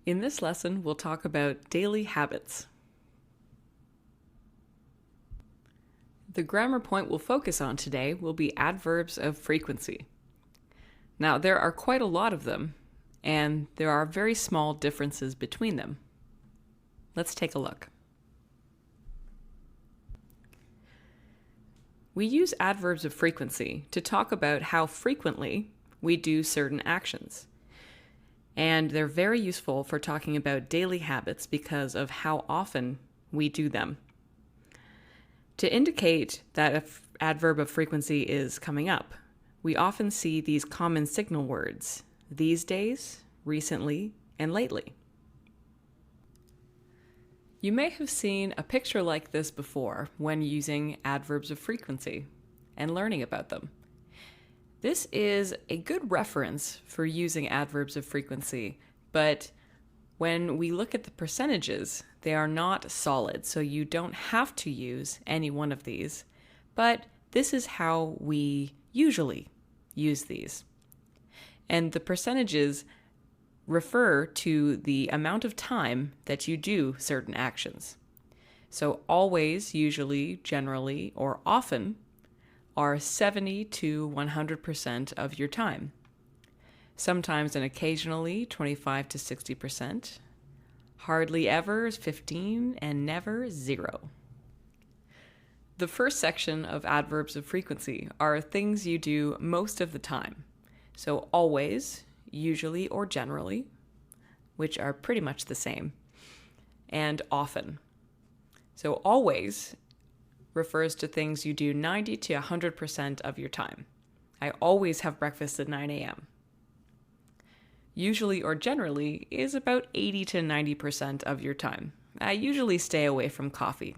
In this lesson, we'll talk about daily habits. The grammar point we'll focus on today will be adverbs of frequency. Now, there are quite a lot of them, and there are very small differences between them. Let's take a look. We use adverbs of frequency to talk about how frequently we do certain actions. And they're very useful for talking about daily habits because of how often we do them. To indicate that an adverb of frequency is coming up, we often see these common signal words: these days, recently, and lately. You may have seen a picture like this before when using adverbs of frequency and learning about them. This is a good reference for using adverbs of frequency, but when we look at the percentages, they are not solid, so you don't have to use any one of these, but this is how we usually use these. And the percentages refer to the amount of time that you do certain actions. So always, usually, generally, or often are 70 to 100% of your time. Sometimes and occasionally 25 to 60%. Hardly ever is 15, and never 0. The first section of adverbs of frequency are things you do most of the time. So always, usually, or generally, which are pretty much the same, and often. So always refers to things you do 90 to 100% of your time. I always have breakfast at 9 a.m. Usually or generally is about 80 to 90% of your time. I usually stay away from coffee.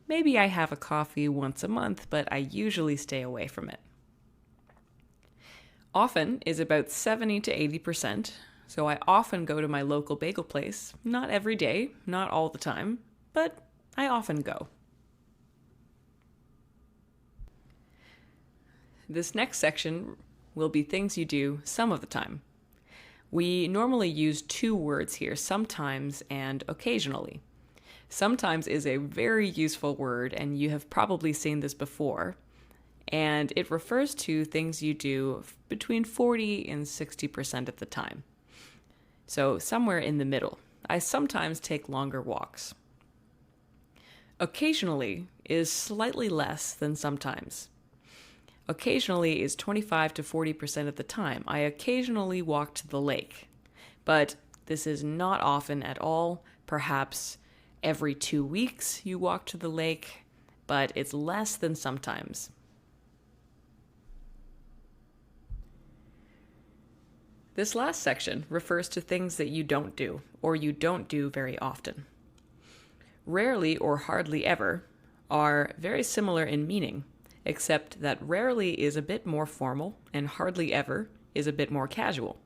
Maybe I have a coffee once a month, but I usually stay away from it. Often is about 70 to 80%, so I often go to my local bagel place. Not every day, not all the time, but I often go. This next section will be things you do some of the time. We normally use two words here, sometimes and occasionally. Sometimes is a very useful word, and you have probably seen this before, and it refers to things you do between 40 and 60% of the time. So somewhere in the middle. I sometimes take longer walks. Occasionally is slightly less than sometimes. Occasionally is 25 to 40% of the time. I occasionally walk to the lake, but this is not often at all. Perhaps every 2 weeks you walk to the lake, but it's less than sometimes. This last section refers to things that you don't do, or you don't do very often. Rarely or hardly ever are very similar in meaning, except that rarely is a bit more formal and hardly ever is a bit more casual.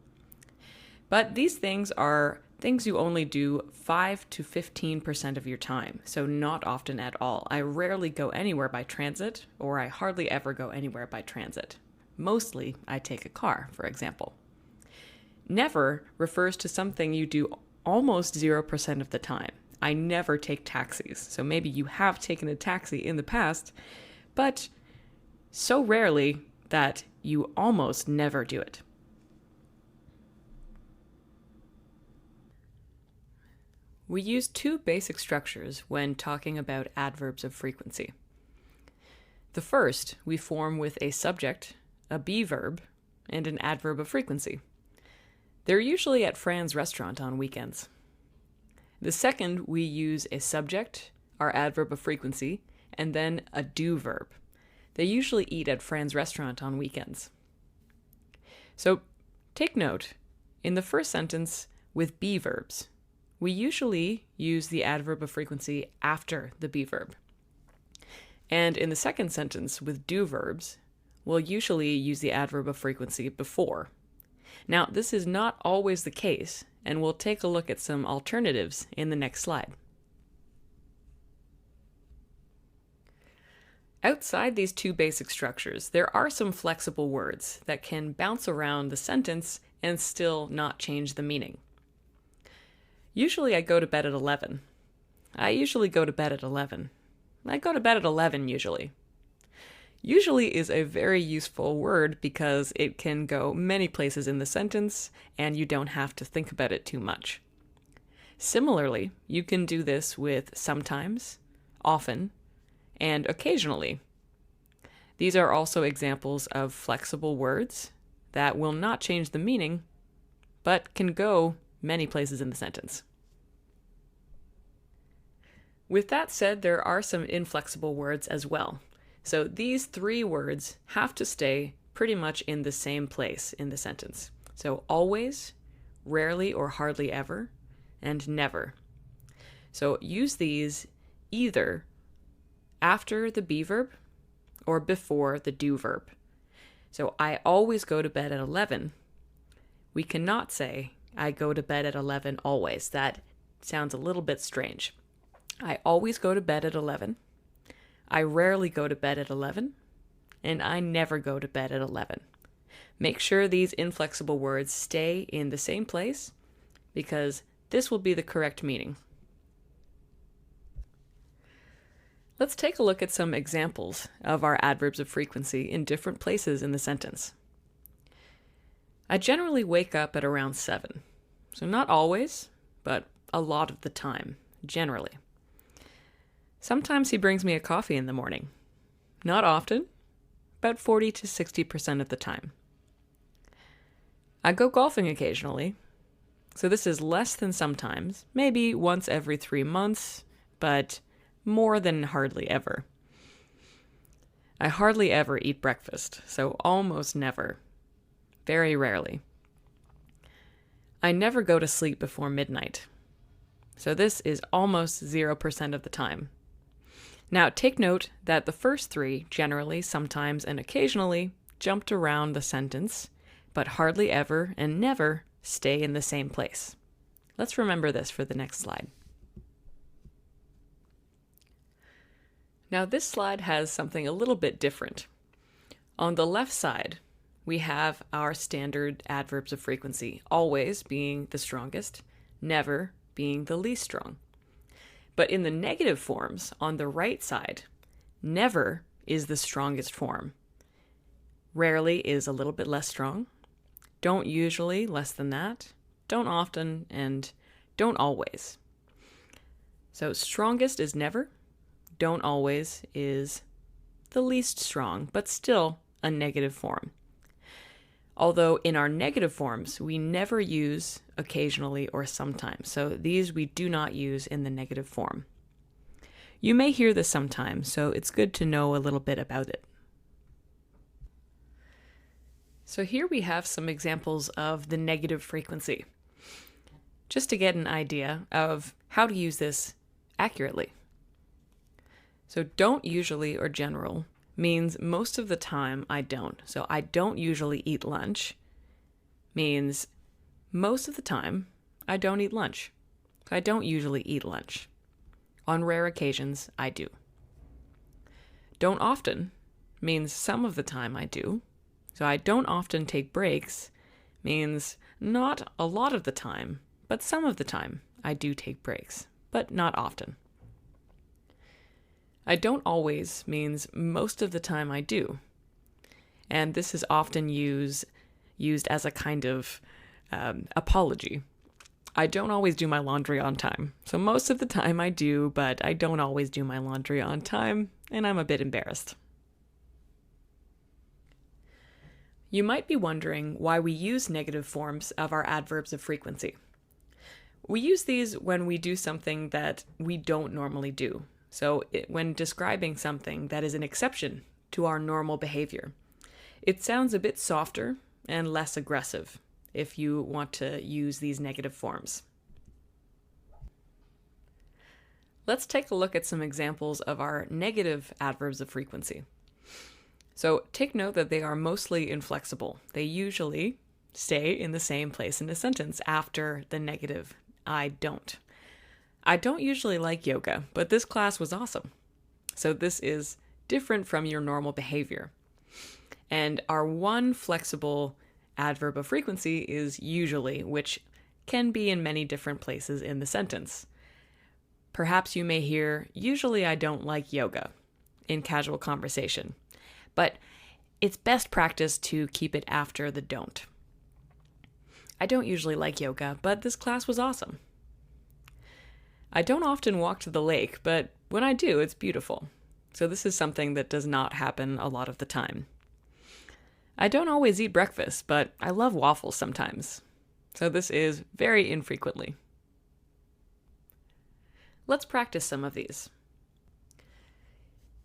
But these things are things you only do 5 to 15% of your time, so not often at all. I rarely go anywhere by transit, or I hardly ever go anywhere by transit. Mostly, I take a car, for example. Never refers to something you do almost 0% of the time. I never take taxis, so maybe you have taken a taxi in the past, but so rarely that you almost never do it. We use two basic structures when talking about adverbs of frequency. The first we form with a subject, a be verb, and an adverb of frequency. They're usually at Fran's restaurant on weekends. The second we use a subject, our adverb of frequency, and then a do verb. They usually eat at Fran's restaurant on weekends. So take note, in the first sentence with be verbs, we usually use the adverb of frequency after the be verb. And in the second sentence with do verbs, we'll usually use the adverb of frequency before. Now, this is not always the case, and we'll take a look at some alternatives in the next slide. Outside these two basic structures, there are some flexible words that can bounce around the sentence and still not change the meaning. Usually I go to bed at 11. I usually go to bed at 11. I go to bed at 11 usually. Usually is a very useful word because it can go many places in the sentence and you don't have to think about it too much. Similarly, you can do this with sometimes, often, and occasionally. These are also examples of flexible words that will not change the meaning, but can go many places in the sentence. With that said, there are some inflexible words as well. So these three words have to stay pretty much in the same place in the sentence. So always, rarely or hardly ever, and never. So use these either after the be verb or before the do verb. So I always go to bed at 11. We cannot say I go to bed at 11 always. That sounds a little bit strange. I always go to bed at 11. I rarely go to bed at 11. And I never go to bed at 11. Make sure these inflexible words stay in the same place because this will be the correct meaning. Let's take a look at some examples of our adverbs of frequency in different places in the sentence. I generally wake up at around 7. So not always, but a lot of the time, generally. Sometimes he brings me a coffee in the morning. Not often, about 40 to 60% of the time. I go golfing occasionally. So this is less than sometimes, maybe once every 3 months, but more than hardly ever. I hardly ever eat breakfast, so almost never. Very rarely. I never go to sleep before midnight. So this is almost 0% of the time. Now take note that the first three, generally, sometimes, and occasionally, jumped around the sentence, but hardly ever and never stay in the same place. Let's remember this for the next slide. Now this slide has something a little bit different. On the left side, we have our standard adverbs of frequency, always being the strongest, never being the least strong. But in the negative forms, on the right side, never is the strongest form. Rarely is a little bit less strong. Don't usually, less than that. Don't often, and don't always. So strongest is never. Don't always is the least strong, but still a negative form. Although in our negative forms, we never use occasionally or sometimes. So these we do not use in the negative form. You may hear this sometimes, so it's good to know a little bit about it. So here we have some examples of the negative frequency, just to get an idea of how to use this accurately. So don't usually or general means most of the time I don't. So I don't usually eat lunch means most of the time I don't eat lunch. So I don't usually eat lunch. On rare occasions, I do. Don't often means some of the time I do. So I don't often take breaks means not a lot of the time, but some of the time I do take breaks, but not often. I don't always means most of the time I do. And this is often used as a kind of apology. I don't always do my laundry on time. So most of the time I do, but I don't always do my laundry on time, and I'm a bit embarrassed. You might be wondering why we use negative forms of our adverbs of frequency. We use these when we do something that we don't normally do. So when describing something that is an exception to our normal behavior, it sounds a bit softer and less aggressive if you want to use these negative forms. Let's take a look at some examples of our negative adverbs of frequency. So take note that they are mostly inflexible. They usually stay in the same place in a sentence after the negative I don't. I don't usually like yoga, but this class was awesome. So this is different from your normal behavior. And our one flexible adverb of frequency is usually, which can be in many different places in the sentence. Perhaps you may hear, "Usually I don't like yoga," in casual conversation, but it's best practice to keep it after the don't. "I don't usually like yoga, but this class was awesome." "I don't often walk to the lake, but when I do, it's beautiful." So this is something that does not happen a lot of the time. "I don't always eat breakfast, but I love waffles sometimes." So this is very infrequently. Let's practice some of these.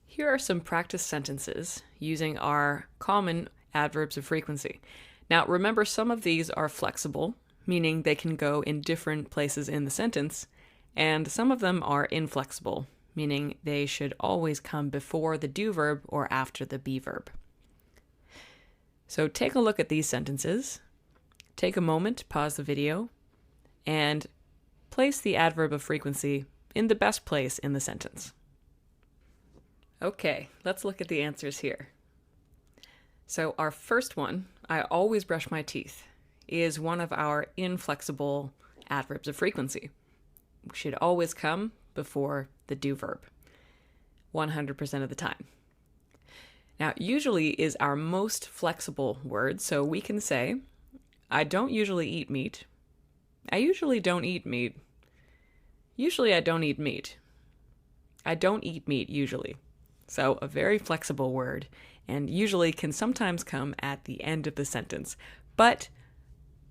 Here are some practice sentences using our common adverbs of frequency. Now remember, some of these are flexible, meaning they can go in different places in the sentence, and some of them are inflexible, meaning they should always come before the do verb or after the be verb. So take a look at these sentences. Take a moment, pause the video, and place the adverb of frequency in the best place in the sentence. Okay, let's look at the answers here. So our first one, "I always brush my teeth," is one of our inflexible adverbs of frequency. It should always come before the do verb, 100% of the time. Now, usually is our most flexible word, so we can say, "I don't usually eat meat." "I usually don't eat meat." "Usually I don't eat meat." "I don't eat meat usually." So a very flexible word, and usually can sometimes come at the end of the sentence. But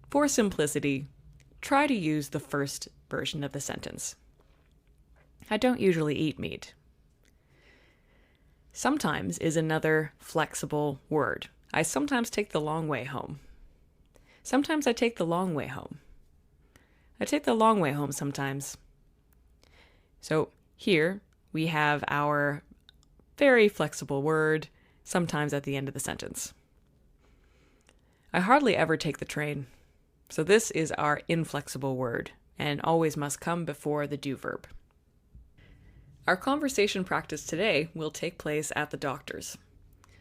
for simplicity, try to use the first version of the sentence. "I don't usually eat meat." Sometimes is another flexible word. "I sometimes take the long way home." "Sometimes I take the long way home." "I take the long way home sometimes." So here we have our very flexible word, sometimes at the end of the sentence. "I hardly ever take the train." So this is our inflexible word and always must come before the do verb. Our conversation practice today will take place at the doctor's.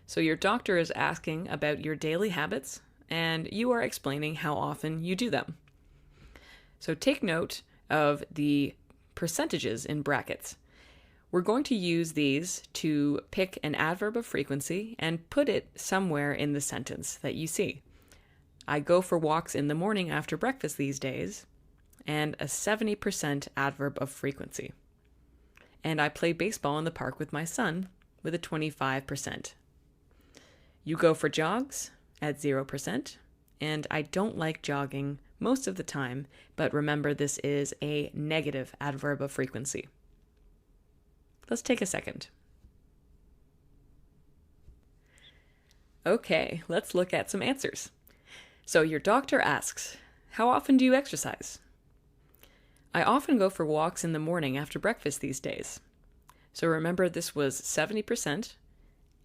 So your doctor is asking about your daily habits, and you are explaining how often you do them. So take note of the percentages in brackets. We're going to use these to pick an adverb of frequency and put it somewhere in the sentence that you see. "I go for walks in the morning after breakfast these days," and a 70% adverb of frequency. "And I play baseball in the park with my son," with a 25%. "You go for jogs," at 0%. And "I don't like jogging most of the time," but remember this is a negative adverb of frequency. Let's take a second. Okay, let's look at some answers. So your doctor asks, "How often do you exercise?" "I often go for walks in the morning after breakfast these days." So remember this was 70%,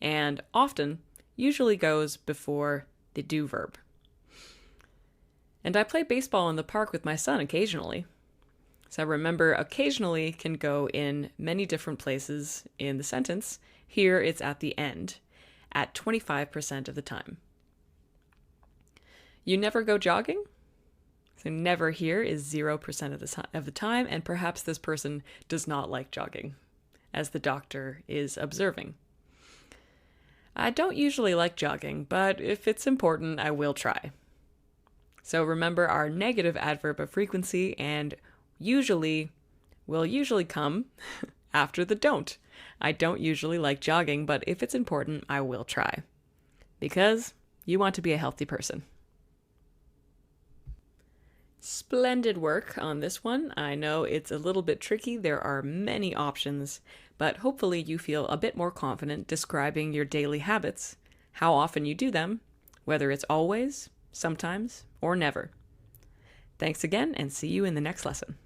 and often usually goes before the do verb. "And I play baseball in the park with my son occasionally." So remember, occasionally can go in many different places in the sentence. Here it's at the end, at 25% of the time. "You never go jogging?" So never here is 0% of the time, and perhaps this person does not like jogging, as the doctor is observing. "I don't usually like jogging, but if it's important, I will try." So remember our negative adverb of frequency, and usually will usually come after the don't. "I don't usually like jogging, but if it's important, I will try." Because you want to be a healthy person. Splendid work on this one. I know it's a little bit tricky. There are many options, but hopefully you feel a bit more confident describing your daily habits, how often you do them, whether it's always, sometimes, or never. Thanks again, and see you in the next lesson.